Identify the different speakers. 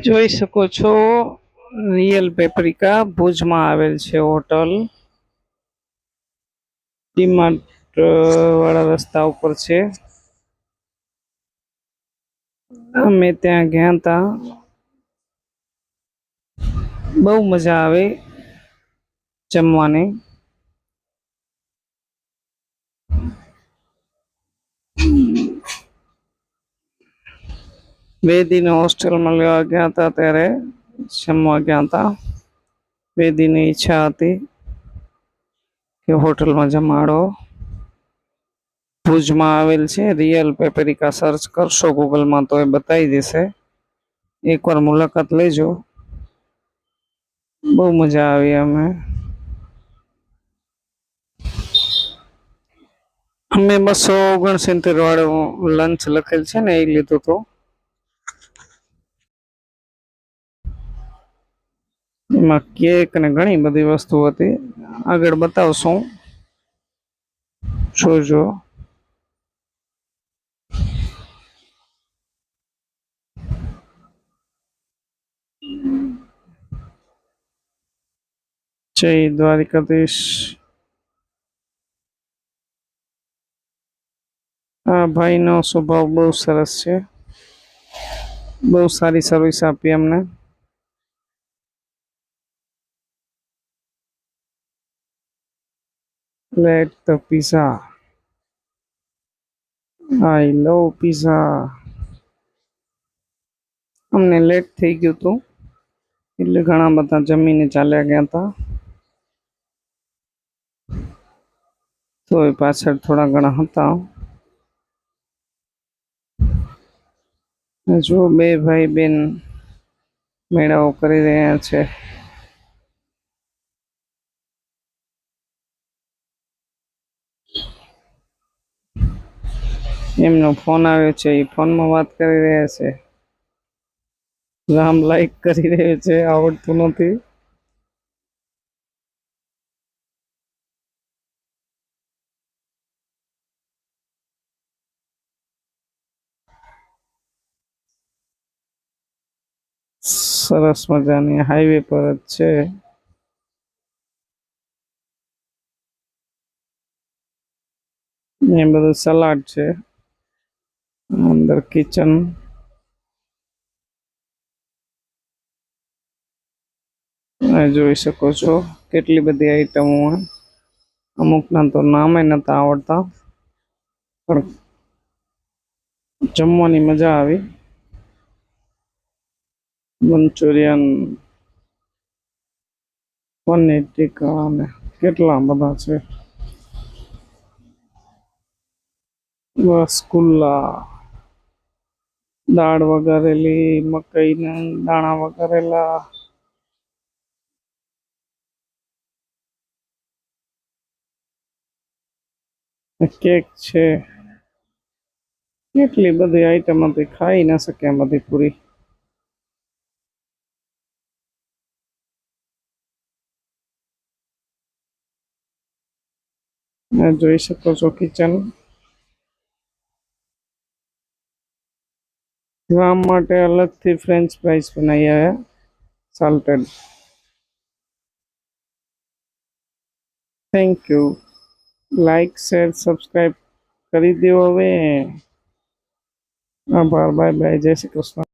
Speaker 1: જોઈ શકો છો રિયલ પેપરિકા ભુજમાં આવેલ છે હોટલ ડીમાર્ટ વાળા રસ્તા ઉપર છે. અમે ત્યાં ગયા તા, બહુ મજા આવે જમવાની. વેદીને હોસ્ટેલમાં લેવા ગયા હતા ત્યારે જમવા ગયા હતા. વેદીની ઈચ્છા હતી કે હોટલમાં જમાડો. ભુજમાં આવેલ છે રિયલ પેપરિકા, સર્ચ કરશો ગૂગલમાં તો એ બતાવી દેશે. એકવાર મુલાકાત લેજો, બહુ મજા આવી. અમે 269 વાળો લંચ લખેલ છે ને એ લીધું હતું. એમાં કેક અને ઘણી બધી વસ્તુ હતી, આગળ બતાવશું, જોજો. જય દ્વારિકાધીશ. આ ભાઈનો સ્વભાવ બહુ સરસ છે, બહુ સારી સર્વિસ આપી અમને. Late the pizza, I love pizza. અમને લેટ થઈ ગયું હતું એટલે ઘણા બધા જમીને ચાલ્યા ગયા હતા. તો એ પાછળ થોડા ઘણા હતા. જો બે ભાઈ બેન મેળાઓ કરી રહ્યા છે. એમનો ફોન આવ્યો છે, એ ફોનમાં વાત કરી રહ્યા છે. રામ લાઈક કરી રહ્યો છે, આવડતું નથી. સરસ મજાની હાઈવે પર જ છે. એ બધું સલાડ છે, અંદર કિચન. જોઈ શકો છો કેટલી બધી આઈટમો. અમુકના તો નામે નતા આવડતા, પણ જમવાની મજા આવી. મંચુરિયન, પનીર ટીકા અને કેટલા બધા છે. રસગુલ્લા, દાળ વઘારેલી, મકાઈના દાણા વઘારેલા, કેક છે. કેટલી બધી આઈટમ હતી, ખાઈ ના શકે એમ બધી પૂરી. જોઈ શકો છો કિચન. રામ માટે અલગથી ફ્રેન્ચ ફ્રાઈસ બનાવી આવ્યા, salted. Thank you. Like share subscribe કરી દો હવે. આભાર. Bye bye. જય શ્રી કૃષ્ણ.